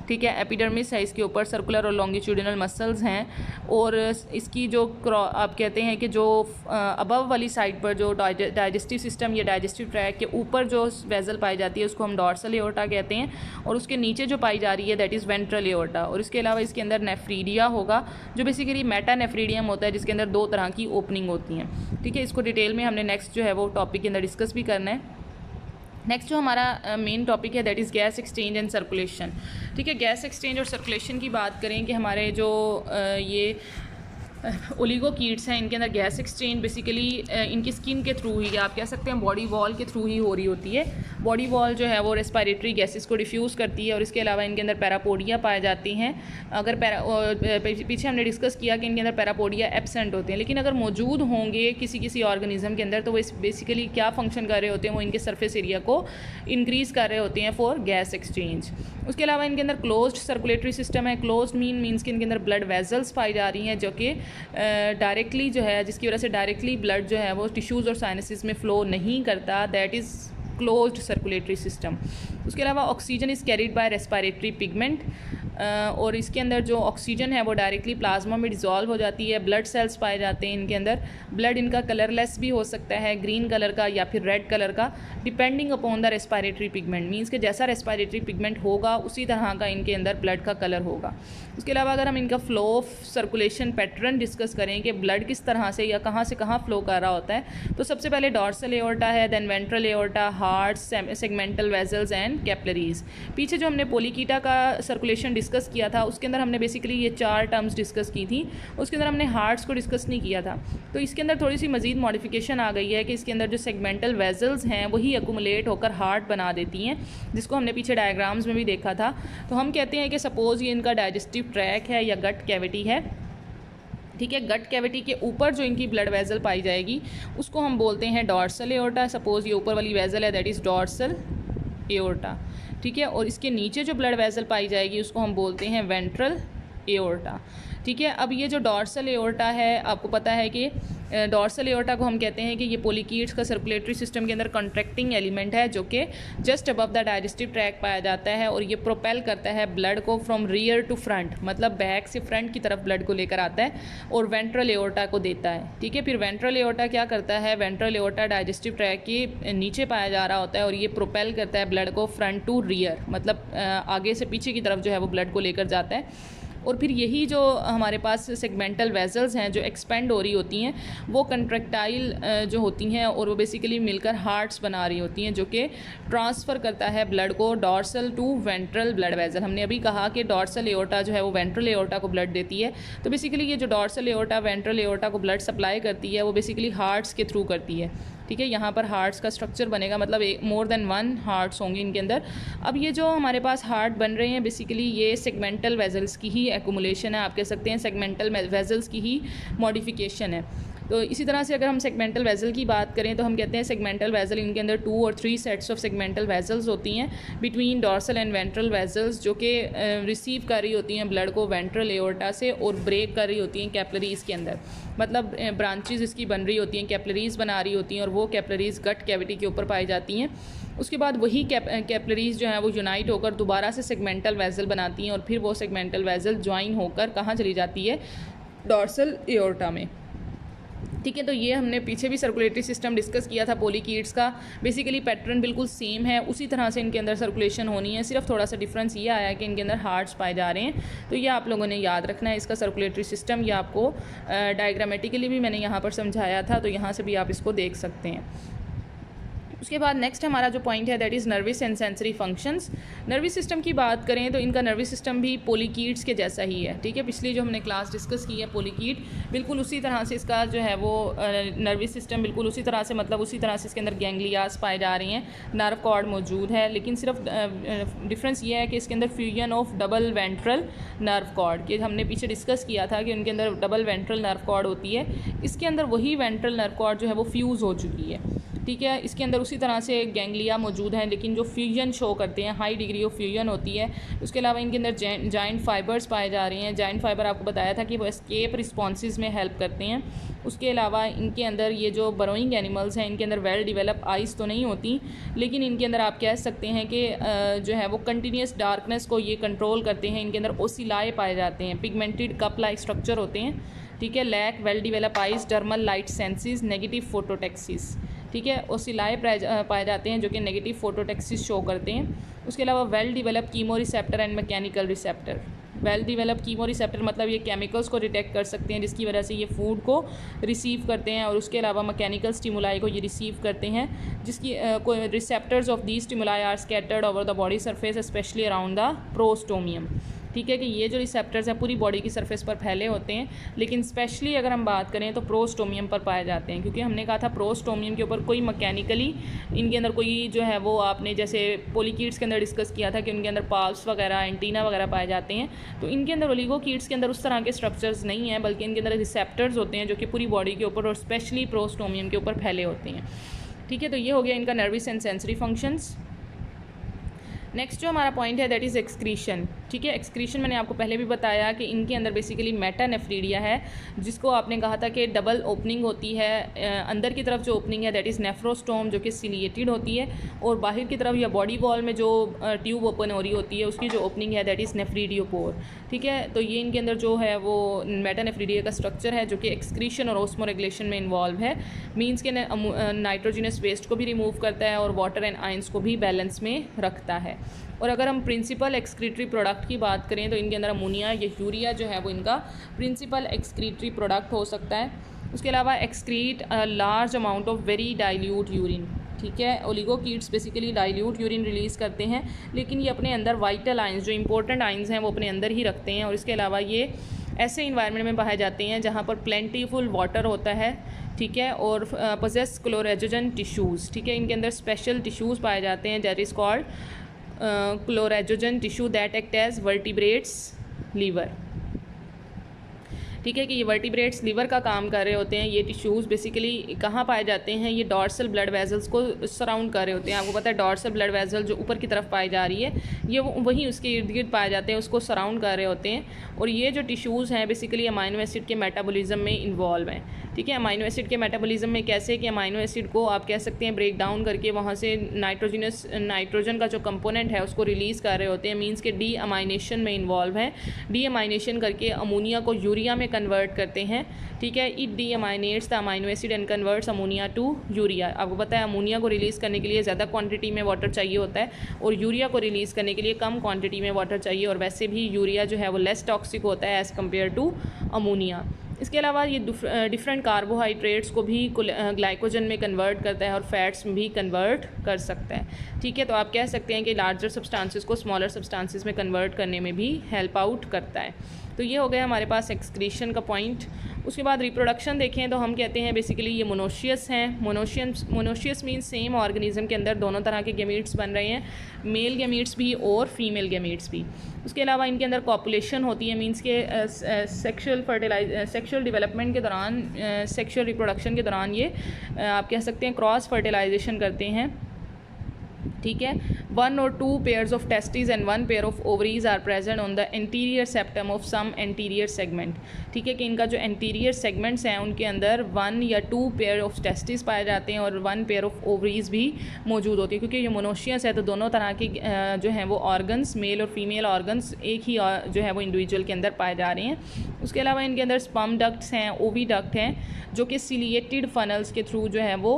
ठीक है। एपिडर्मिस है, इसके ऊपर सर्कुलर और लॉन्गिट्यूडिनल मसल्स हैं, और इसकी जो आप कहते हैं कि जो अबव वाली साइड पर जो डाइजेस्टिव सिस्टम या डाइजेस्टिव ट्रैक के ऊपर जो वेजल पाई जाती है उसको हम डॉर्सल एओर्टा कहते हैं, और उसके नीचे जो पाई जा रही है दैट इज़ वेंट्रल एओर्टा। और इसके अलावा इसके अंदर नेफ्रीडिया होगा जो बेसिकली मेटानेफ्रीडियम होता है, जिसके अंदर 2 तरह की ओपनिंग होती हैं, ठीक है। इसको डिटेल में हमने नेक्स्ट जो है वो टॉपिक के अंदर डिस्कस भी करना है। नेक्स्ट जो हमारा मेन टॉपिक है that is gas exchange and circulation, ठीक है। गैस एक्सचेंज और सर्कुलेशन की बात करें कि हमारे जो ये ओलिगोकीट्स हैं, इनके अंदर गैस एक्सचेंज बेसिकली इनकी स्किन के थ्रू ही, आप कह सकते हैं बॉडी वॉल के थ्रू ही हो रही होती है। बॉडी वॉल जो है वो रेस्पिरेटरी गैसेस को डिफ्यूज़ करती है और इसके अलावा इनके अंदर पैरापोडिया पाए जाती हैं। अगर पीछे हमने डिस्कस किया कि इनके अंदर पैरापोडिया एब्सेंट होते हैं, लेकिन अगर मौजूद होंगे किसी ऑर्गेनिज्म के अंदर तो वो बेसिकली क्या फंक्शन कर रहे होते हैं, वो इनके सरफेस एरिया को इंक्रीज़ कर रहे होते हैं फॉर गैस एक्सचेंज। उसके अलावा इनके अंदर क्लोज्ड सर्कुलेटरी सिस्टम है। क्लोज्ड मीन्स कि इनके अंदर ब्लड वेजल्स पाई जा रही हैं जो कि डायरेक्टली जो है, जिसकी वजह से डायरेक्टली ब्लड जो है वो टिश्यूज़ और साइनसेस में फ़्लो नहीं करता, that is closed circulatory system. उसके अलावा oxygen is carried by respiratory pigment, और इसके अंदर जो ऑक्सीजन है वो डायरेक्टली प्लाज्मा में डिज़ोल्व हो जाती है। ब्लड सेल्स पाए जाते हैं इनके अंदर। ब्लड इनका कलरलेस भी हो सकता है, ग्रीन कलर का या फिर रेड कलर का, depending upon the respiratory pigment. Means कि जैसा रेस्पिरेटरी पिगमेंट होगा उसी तरह का इनके अंदर ब्लड का कलर होगा। उसके अलावा अगर हम इनका flow of circulation pattern discuss करें कि ब्लड किस तरह से या कहाँ से कहाँ फ़्लो कर रहा होता है, तो सबसे पहले डॉर्सल एओर्टा है, then ventral aorta, heart, segmental vessels and capillaries. पीछे जो हमने पोलिकीटा का सर्कुलेशन डिस्कस किया था उसके अंदर हमने बेसिकली ये 4 टर्म्स डिस्कस की थी। उसके अंदर हमने हार्ट्स को डिस्कस नहीं किया था, तो इसके अंदर थोड़ी सी मज़ीद मॉडिफिकेशन आ गई है कि इसके अंदर जो सेगमेंटल वेजल्स हैं वही एक्यूमुलेट होकर हार्ट बना देती हैं, जिसको हमने पीछे डायग्राम्स में भी देखा था। तो हम कहते हैं कि सपोज़ ये इनका डाइजेस्टिव ट्रैक है या गट कैविटी है, ठीक है। गट कैविटी के ऊपर जो इनकी ब्लड वेजल पाई जाएगी उसको हम बोलते हैं डॉर्सल एओर्टा। सपोज़ ये ऊपर वाली वेजल है, दैट इज़ डॉर्सल एओर्टा, ठीक है। और इसके नीचे जो ब्लड वेजल पाई जाएगी उसको हम बोलते हैं वेंट्रल एओर्टा, ठीक है। अब ये जो डॉर्सल एओर्टा है, आपको पता है कि डॉर्सल एओर्टा को हम कहते हैं कि ये पोलिकीट्स का सर्कुलेटरी सिस्टम के अंदर कॉन्ट्रैक्टिंग एलिमेंट है जो कि just above the digestive track पाया जाता है, और ये प्रोपेल करता है ब्लड को फ्रॉम रियर टू फ्रंट, मतलब बैक से फ्रंट की तरफ ब्लड को लेकर आता है और वेंट्रल एओर्टा को देता है, ठीक है। फिर वेंट्रल एओर्टा क्या करता है, वेंट्रल एओर्टा डाइजेस्टिव ट्रैक के नीचे पाया जा रहा होता है और ये प्रोपेल करता है ब्लड को फ्रंट टू रियर, मतलब आगे से पीछे की तरफ जो है वो ब्लड को लेकर जाता है। और फिर यही जो हमारे पास सेगमेंटल वेजल्स हैं जो एक्सपेंड हो रही होती हैं वो कंट्रैक्टाइल जो होती हैं और वो बेसिकली मिलकर हार्ट्स बना रही होती हैं, जो कि ट्रांसफ़र करता है ब्लड को dorsal to ventral blood vessel. हमने अभी कहा कि डॉर्सल एओर्टा जो है वो वेंट्रल एओर्टा को ब्लड देती है, तो बेसिकली ये जो डॉर्सल एओर्टा वेंट्रल एओर्टा को ब्लड सप्लाई करती है वो बेसिकली हार्ट्स के थ्रू करती है, ठीक है। यहाँ पर हार्ट्स का स्ट्रक्चर बनेगा, मतलब मोर देन 1 हार्ट्स होंगे इनके अंदर। अब ये जो हमारे पास हार्ट बन रहे हैं बेसिकली ये सेगमेंटल वेजल्स की ही एक्यूमुलेशन है, आप कह सकते हैं सेगमेंटल वेजल्स की ही मॉडिफिकेशन है। तो इसी तरह से अगर हम सेगमेंटल वेजल की बात करें तो हम कहते हैं सेगमेंटल वेजल, इनके अंदर 2 और 3 सेट्स ऑफ सेगमेंटल वेजल्स होती हैं between dorsal and ventral vessels, जो कि रिसीव कर रही होती हैं ब्लड को वेंट्रल एओर्टा से और ब्रेक कर रही होती हैं कैपिलरीज़ के अंदर, मतलब ब्रांचेस इसकी बन रही होती हैं, कैपिलरीज़ बना रही होती हैं, और वो कैपिलरीज़ गट कैविटी के ऊपर पाई जाती हैं। उसके बाद वही कैपिलरीज़ जो हैं वो यूनाइट होकर दोबारा से सेगमेंटल वेजल बनाती हैं और फिर वो सेगमेंटल वेजल ज्वाइन होकर कहाँ चली जाती है, डॉर्सल एओर्टा में, ठीक है। तो ये हमने पीछे भी सर्कुलेटरी सिस्टम डिस्कस किया था पोलिकीट्स का, बेसिकली पैटर्न बिल्कुल सेम है, उसी तरह से इनके अंदर सर्कुलेशन होनी है, सिर्फ थोड़ा सा डिफरेंस ये आया है कि इनके अंदर हार्ट्स पाए जा रहे हैं। तो ये आप लोगों ने याद रखना है इसका सर्कुलेटरी सिस्टम, ये आपको डायग्रामेटिकली भी मैंने यहाँ पर समझाया था, तो यहाँ से भी आप इसको देख सकते हैं। उसके बाद नेक्स्ट हमारा जो पॉइंट है that is nervous and sensory functions. Nervous system की बात करें तो इनका नर्वस सिस्टम भी पोलिकीट्स के जैसा ही है, ठीक है। पिछली जो हमने क्लास डिस्कस की है पोलिकीट, बिल्कुल उसी तरह से इसका जो है वो नर्वस सिस्टम बिल्कुल उसी तरह से, मतलब उसी तरह से इसके अंदर गैंग्लियास पाए जा रही हैं, नर्व कॉर्ड मौजूद है, लेकिन सिर्फ डिफरेंस ये है कि इसके अंदर fusion of double ventral nerve cord, कि हमने पीछे डिस्कस किया था कि उनके अंदर डबल वेंट्रल नर्व कॉर्ड होती है, इसके अंदर वही वेंट्रल नर्व कॉर्ड जो है वो फ्यूज़ हो चुकी है, ठीक है। इसके अंदर उसी तरह से गैंग्लिया मौजूद हैं, लेकिन जो फ्यूजन शो करते हैं, हाई डिग्री ऑफ फ्यूजन होती है। उसके अलावा इनके अंदर जाइंट फाइबर्स पाए जा रहे हैं। जाइंट फाइबर आपको बताया था कि वो एस्केप रिस्पॉन्सेज में हेल्प करते हैं। उसके अलावा इनके अंदर ये जो बरोइंग एनिमल्स हैं इनके अंदर वेल डिवेलप आइज़ तो नहीं होती, लेकिन इनके अंदर आप कह सकते हैं कि जो है वो कंटिन्यूस डार्कनेस को ये कंट्रोल करते हैं। इनके अंदर ओसिलाए पाए जाते हैं, पिगमेंटेड कप लाइक स्ट्रक्चर होते हैं, ठीक है। Lack well develop eyes, dermal light senses, negative phototaxis, ठीक है। ओसिलाए पाए जाते हैं जो कि नेगेटिव फोटोटेक्सिस शो करते हैं। उसके अलावा well develop chemo receptor and mechanical receptor. Well develop chemo receptor मतलब ये केमिकल्स को डिटेक्ट कर सकते हैं जिसकी वजह से ये फूड को रिसीव करते हैं, और उसके अलावा मैकेनिकल स्टिमुलाई को ये रिसीव करते हैं, जिसकी receptors of the stimuli are scattered over the body surface specially around the prostomium. ठीक है, कि ये जो रिसेप्टर्स हैं पूरी बॉडी की सरफेस पर फैले होते हैं, लेकिन स्पेशली अगर हम बात करें तो प्रोस्टोमियम पर पाए जाते हैं, क्योंकि हमने कहा था प्रोस्टोमियम के ऊपर कोई मैकेनिकली इनके अंदर कोई जो है वो आपने जैसे पोलीकीट्स के अंदर डिस्कस किया था कि उनके अंदर पाल्स वगैरह एंटीना वगैरह पाए जाते हैं, तो इनके अंदर ओलिगोकीट्स के अंदर उस तरह के स्ट्रक्चर्स नहीं हैं, बल्कि इनके अंदर रिसेप्टर्स होते हैं जो कि पूरी बॉडी के ऊपर और स्पेशली प्रोस्टोमियम के ऊपर फैले होते हैं। ठीक है, तो ये हो गया इनका nervous and sensory functions. Next जो हमारा पॉइंट है दैट इज़ एक्सक्रीशन। ठीक है, एक्सक्रीशन मैंने आपको पहले भी बताया कि इनके अंदर बेसिकली मेटानेफ्रीडिया है, जिसको आपने कहा था कि डबल ओपनिंग होती है। अंदर की तरफ जो ओपनिंग है दैट इज़ नेफ्रोस्टोम, जो कि सिलिएटेड होती है, और बाहर की तरफ या बॉडी वॉल में जो ट्यूब ओपन हो रही होती है उसकी जो ओपनिंग है दैट इज़ नेफ्रीडियोपोर। ठीक है, तो ये इनके अंदर जो है वो मेटानेफ्रीडिया का स्ट्रक्चर है जो कि एक्सक्रीशन और ऑस्मोरेगुलेशन में इन्वॉल्व है। मीन्स के नाइट्रोजिनस वेस्ट को भी रिमूव करता है और वाटर एंड आयंस को भी बैलेंस में रखता है। और अगर हम प्रिंसिपल एक्सक्रीटरी प्रोडक्ट की बात करें तो इनके अंदर अमोनिया या यूरिया जो है वो इनका प्रिंसिपल एक्सक्रीटरी प्रोडक्ट हो सकता है। उसके अलावा excrete a large amount of very dilute urine. ठीक है, ओलिगोकीट्स बेसिकली डाइल्यूट यूरिन रिलीज़ करते हैं, लेकिन ये अपने अंदर वाइटल आइंस जो इंपॉर्टेंट आइंस हैं वो अपने अंदर ही रखते हैं। और इसके अलावा ये ऐसे इन्वायरमेंट में पाए जाते हैं जहाँ पर प्लेंटीफुल वाटर होता है। ठीक है, और पोजेस क्लोरेजोजन टिश्यूज़। ठीक है, इनके अंदर स्पेशल टिश्यूज़ पाए जाते हैं that is called chloragogen tissue that act as vertebrates liver. ठीक है, कि ये वर्टिब्रेट्स लीवर का काम कर रहे होते हैं। ये टिश्यूज़ बेसिकली कहाँ पाए जाते हैं, ये डॉर्सल ब्लड वेजल्स को सराउंड कर रहे होते हैं। आपको पता है डॉर्सल ब्लड वेजल जो ऊपर की तरफ पाई जा रही है ये वहीं उसके इर्द गिर्द पाए जाते हैं, उसको सराउंड कर रहे होते हैं। और ये जो टिश्यूज़ हैं बेसिकली अमाइनो एसिड के मेटाबॉलिज्म में इन्वॉल्व हैं। ठीक है, अमाइनो एसिड के मेटाबॉलिज्म में कैसे कि अमाइनो एसिड को आप कह सकते हैं ब्रेक डाउन करके वहाँ से नाइट्रोजन का जो कंपोनेंट है उसको रिलीज़ कर रहे होते हैं। मीन्स के डी अमाइनेशन में इन्वॉल्व हैं। डी अमाइनेशन करके अमोनिया को यूरिया में कन्वर्ट करते हैं। ठीक है, it deaminates the amino acid and converts ammonia to urea. आपको पता है अमोनिया को रिलीज़ करने के लिए ज़्यादा क्वांटिटी में वाटर चाहिए होता है और यूरिया को रिलीज़ करने के लिए कम क्वांटिटी में वाटर चाहिए, और वैसे भी यूरिया जो है वो लेस टॉक्सिक होता है एज़ कम्पेयर टू अमोनिया। इसके अलावा ये डिफरेंट कार्बोहाइड्रेट्स को भी ग्लाइकोजन में कन्वर्ट करता है और फैट्स में भी कन्वर्ट कर सकता है। ठीक है, तो आप कह सकते हैं कि लार्जर सब्सटेंसेस को स्मॉलर सब्सटेंसेस में कन्वर्ट करने में भी हेल्प आउट करता है। तो ये हो गया हमारे पास एक्सक्रीशन का पॉइंट। उसके बाद रिप्रोडक्शन देखें तो हम कहते हैं बेसिकली ये मोनोशियस हैं। मोनोशियस मीन्स सेम ऑर्गेनिज्म के अंदर दोनों तरह के गैमीट्स बन रहे हैं, मेल गैमीट्स भी और फीमेल गैमीट्स भी। उसके अलावा इनके अंदर कॉपुलेशन होती है, मीन्स के सेक्शुअल डेवलपमेंट के दौरान, सेक्शुअल रिप्रोडक्शन के दौरान ये आप कह सकते हैं क्रॉस फर्टिलाइजेशन करते हैं। ठीक है, 1 or 2 pairs of testes and 1 pair of ovaries are present on the anterior septum of some anterior segment। ठीक है, कि इनका जो anterior segments हैं उनके अंदर 1 या 2 pair of testes पाए जाते हैं और 1 pair of ovaries भी मौजूद होती है। क्योंकि ये मोनोशियस है तो दोनों तरह के जो हैं वो ऑर्गन्स, मेल और फीमेल ऑर्गन्स एक ही जो है वो इंडिविजुअल के अंदर पाए जा रहे हैं। उसके अलावा इनके अंदर स्पर्म डक्ट्स हैं, ओवी डक्ट हैं, जो कि सिलिएटेड फनल्स के थ्रू जो है वो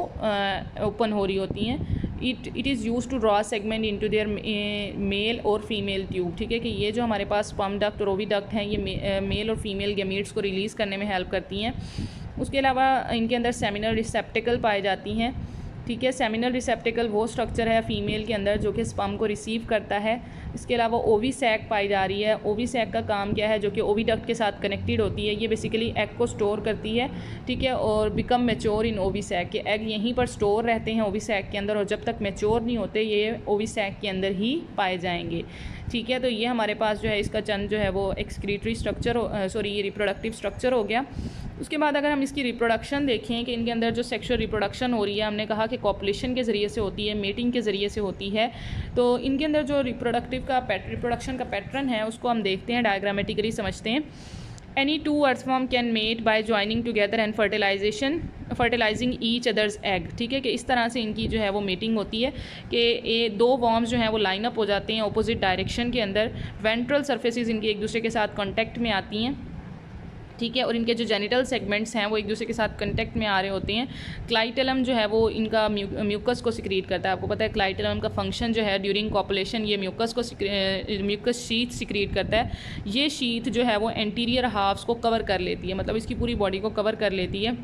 ओपन हो रही होती हैं। It is use to draw segment into their male और फीमेल ट्यूब। ठीक है, कि ये जो हमारे पास स्पर्म डक्ट और ओवी डक्ट हैं ये मेल और फीमेल गैमीट्स को रिलीज़ करने में हेल्प करती हैं। उसके अलावा इनके अंदर सेमिनल रिसेप्टिकल पाई जाती हैं। ठीक है, सेमिनल रिसेप्टिकल वो स्ट्रक्चर है फीमेल के अंदर जो कि स्पर्म को रिसीव करता है। इसके अलावा ओवी सैक पाई जा रही है। ओवी सैक का काम क्या है, जो कि ओवी डक्ट के साथ कनेक्टेड होती है। ये बेसिकली एग को स्टोर करती है। ठीक है, और बिकम मैच्योर इन ओवी सैक, के एग यहीं पर स्टोर रहते हैं ओवी सैक के अंदर, और जब तक मैच्योर नहीं होते ये ओवी सैक के अंदर ही पाए जाएंगे। ठीक है, तो ये हमारे पास जो है इसका चंद जो है वो एक्सक्रीटरी स्ट्रक्चर ये रिप्रोडक्टिव स्ट्रक्चर हो गया। उसके बाद अगर हम इसकी रिप्रोडक्शन देखें कि इनके अंदर जो सेक्सुअल रिप्रोडक्शन हो रही है, हमने कहा कि कॉपुलेशन के ज़रिए से होती है, मेटिंग के ज़रिए से होती है। तो इनके अंदर जो रिप्रोडक्शन का पैटर्न है उसको हम देखते हैं, डायग्रामेटिकली समझते हैं। Any two earthworm can mate by joining together and fertilizing each other's egg। ठीक है, कि इस तरह से इनकी जो है वो मीटिंग होती है कि ये दो वॉर्म्स जो हैं वो लाइन अप हो जाते हैं ऑपोजिट डायरेक्शन के अंदर। वेंट्रल सर्फेसिस इनके एक दूसरे के साथ कांटेक्ट में आती हैं। ठीक है, और इनके जो जेनिटल सेगमेंट्स हैं वो एक दूसरे के साथ कांटेक्ट में आ रहे होते हैं। क्लाइटेलम जो है वो इनका म्यूकस को सिक्रीट करता है। आपको पता है क्लाइटेलम का फंक्शन जो है ड्यूरिंग कॉपुलेशन ये म्यूकस शीथ सिक्रीट करता है। ये शीथ जो है वो एंटीरियर हाफ्स को कवर कर लेती है, मतलब इसकी पूरी बॉडी को कवर कर लेती है।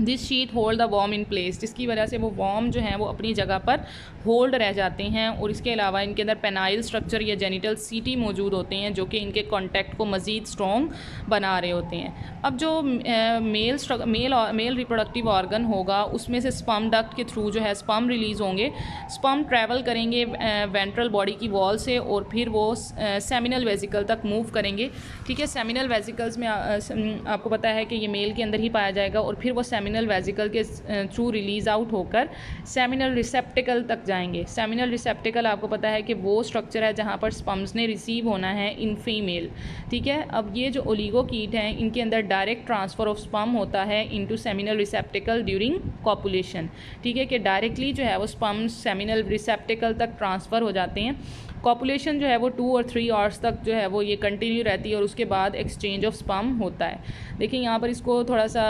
This sheet hold the worm in place, जिसकी वजह से वो वॉर्म जो हैं वो अपनी जगह पर होल्ड रह जाते हैं। और इसके अलावा इनके अंदर पेनाइल स्ट्रक्चर या जेनिटल सीटी मौजूद होते हैं जो कि इनके कॉन्टैक्ट को मज़ीद स्ट्रॉन्ग बना रहे होते हैं। अब जो मेल रिप्रोडक्टिव ऑर्गन होगा उसमें से स्पर्म डक्ट के थ्रू जो है स्पर्म रिलीज़ होंगे। स्पर्म ट्रैवल करेंगे वेंट्रल बॉडी की वॉल से और फिर वो सेमिनल वेसिकल तक मूव करेंगे। ठीक है, सेमिनल वेसिकल्स में आपको पता है कि ये मेल के अंदर ही पाया जाएगा और फिर वो सेमिनल वेसिकल के थ्रू रिलीज़ आउट होकर सेमिनल रिसेप्टिकल तक जाएंगे। सेमिनल रिसेप्टिकल आपको पता है कि वो स्ट्रक्चर है जहाँ पर स्पर्म्स ने रिसीव होना है इन फीमेल। ठीक है, अब ये जो ओलिगोकीट हैं इनके अंदर डायरेक्ट ट्रांसफ़र ऑफ स्पर्म होता है इनटू सेमिनल रिसेप्टिकल ड्यूरिंग कॉपुलेशन। ठीक है, कि डायरेक्टली जो है वो स्पर्म सेमिनल रिसेप्टिकल तक ट्रांसफ़र हो जाते हैं। कॉपुलेशन जो है वो 2 और 3 आवर्स तक जो है वो ये कंटिन्यू रहती है और उसके बाद एक्सचेंज ऑफ स्पर्म होता है। देखिए यहाँ पर इसको थोड़ा सा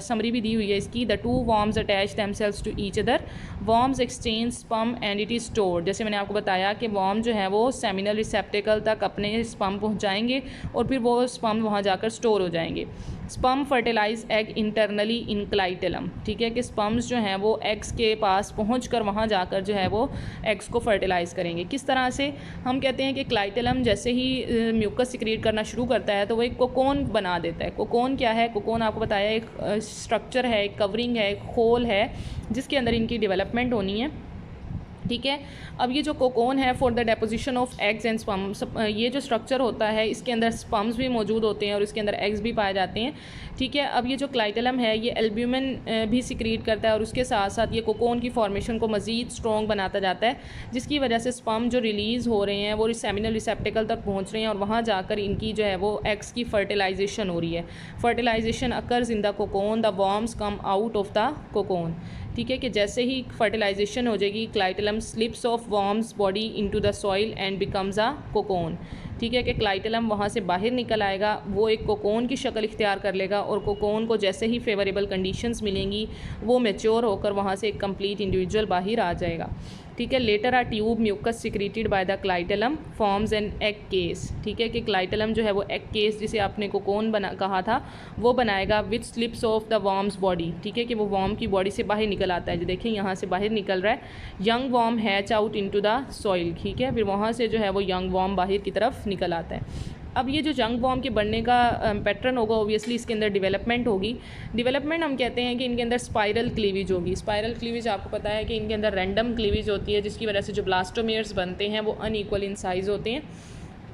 समरी भी दी हुई है इसकी। The two worms attach themselves to each other, worms exchange sperm and it is stored. जैसे मैंने आपको बताया कि वॉर्म जो है वो सेमिनल रिसेप्टिकल तक अपने स्पर्म पहुँचाएंगे और फिर वो स्पर्म वहाँ जाकर स्टोर हो जाएंगे। स्पर्म फर्टिलाइज एग इंटरनली इन क्लाइटेलम। ठीक है, कि स्पर्म्स जो हैं वो एग्स के पास पहुंचकर वहां जाकर जो है वो एग्स को फर्टिलाइज़ करेंगे। किस तरह से? हम कहते हैं कि क्लाइटेलम जैसे ही म्यूकस सिक्रीट करना शुरू करता है तो वो एक कोकोन बना देता है। कोकोन क्या है? कोकोन आपको बताया एक स्ट्रक्चर है, एक कवरिंग है, एक होल है जिसके अंदर इनकी डेवलपमेंट होनी है। ठीक है, अब ये जो कोकोन है for the deposition of eggs and sperm, ये जो स्ट्रक्चर होता है इसके अंदर स्पर्म्स भी मौजूद होते हैं और इसके अंदर एग्स भी पाए जाते हैं। ठीक है, अब ये जो क्लाइटेलम है ये एल्ब्यूमिन भी सिक्रीट करता है और उसके साथ साथ ये कोकोन की फॉर्मेशन को मज़ीद स्ट्रॉन्ग बनाता जाता है, जिसकी वजह से स्पर्म जो रिलीज़ हो रहे हैं वो सेमिनल रिसेप्टिकल तक पहुँच रहे हैं और वहाँ जाकर इनकी जो है वो एग्स की फर्टिलाइजेशन हो रही है। Fertilization occurs in the cocoon, the worms come out of the cocoon. ठीक है, कि जैसे ही फर्टिलाइजेशन हो जाएगी clitellum slips off worms body into the soil and becomes a cocoon. ठीक है, कि क्लाइटेलम वहाँ से बाहर निकल आएगा, वो एक कोकोन की शक्ल इख्तियार कर लेगा और कोकोन को जैसे ही फेवरेबल कंडीशंस मिलेंगी वो मैच्योर होकर वहाँ से एक कंप्लीट इंडिविजुअल बाहर आ जाएगा। ठीक है, later a tube mucus secreted by the clitellum forms an egg case. ठीक है, कि क्लाइटेलम जो है वो एग केस जिसे आपने कोकोन बना कहा था वो बनाएगा which slips off the worm's body. ठीक है, कि वो वॉर्म की बॉडी से बाहर निकल आता है, जो देखें यहाँ से बाहर निकल रहा है। Young worm hatch out into the soil. ठीक है, फिर वहाँ से जो है वो यंग वॉर्म बाहर की तरफ निकल आता है। अब ये जो यंग वॉर्म के बनने का पैटर्न होगा ऑब्वियसली इसके अंदर डेवलपमेंट होगी। डेवलपमेंट हम कहते हैं कि इनके अंदर स्पाइरल क्लीवेज होगी। स्पाइरल क्लीवेज आपको पता है कि इनके अंदर रैंडम क्लीवेज होती है जिसकी वजह से जो ब्लास्टोमेयर्स बनते हैं वो अनइक्वल इन साइज़ होते हैं।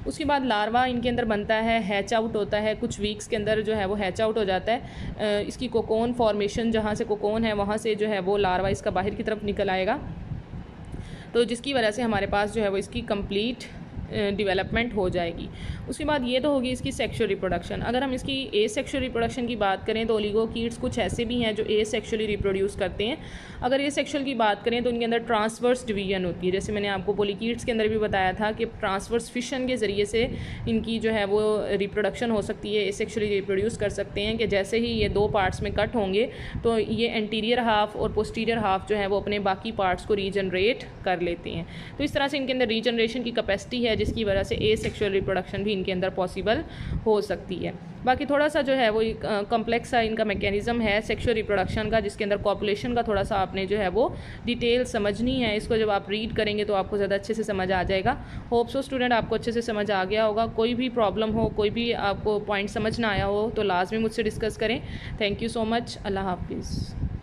उसके बाद लार्वा इनके अंदर बनता है, हैच आउट होता है, कुछ वीक्स के अंदर जो है वो हैच आउट हो जाता है। इसकी कोकोन फॉर्मेशन जहाँ से कोकोन है वहाँ से जो है वो लार्वा इसका बाहर की तरफ निकल आएगा, तो जिसकी वजह से हमारे पास जो है वो इसकी कंप्लीट डेवलपमेंट हो जाएगी। उसके बाद ये तो होगी इसकी सेक्सुअल रिप्रोडक्शन। अगर हम इसकी ए सेक्सुअल रिप्रोडक्शन की बात करें तो ओलिगोकीट्स कुछ ऐसे भी हैं जो ए सेक्सुअली रिप्रोड्यूस करते हैं। अगर ए सेक्सुअल की बात करें तो इनके अंदर ट्रांसवर्स डिवीजन होती है। जैसे मैंने आपको पोलिकीट्स के अंदर भी बताया था कि ट्रांसवर्स फिशन के ज़रिए से इनकी जो है वो रिप्रोडक्शन हो सकती है, ए सेक्सुअली रिप्रोड्यूस कर सकते हैं। कि जैसे ही ये 2 पार्ट्स में कट होंगे तो ये एंटीरियर हाफ और पोस्टीरियर हाफ जो है वो अपने बाकी पार्ट्स को रीजनरेट कर लेते हैं। तो इस तरह से इनके अंदर रीजनरेशन की कैपेसिटी है जिसकी वजह से ए सेक्सुअल रिप्रोडक्शन भी इनके अंदर पॉसिबल हो सकती है। बाकी थोड़ा सा जो है वो कॉम्प्लेक्स सा इनका मैकेनिज्म है सेक्सुअल रिप्रोडक्शन का, जिसके अंदर कॉपुलेशन का थोड़ा सा आपने जो है वो डिटेल समझनी है। इसको जब आप रीड करेंगे तो आपको ज़्यादा अच्छे से समझ आ जाएगा। होप सो स्टूडेंट आपको अच्छे से समझ आ गया होगा। कोई भी प्रॉब्लम हो, कोई भी आपको पॉइंट समझ ना आया हो तो लाजमी मुझसे डिस्कस करें। Thank you so much. अल्लाह हाफिज़।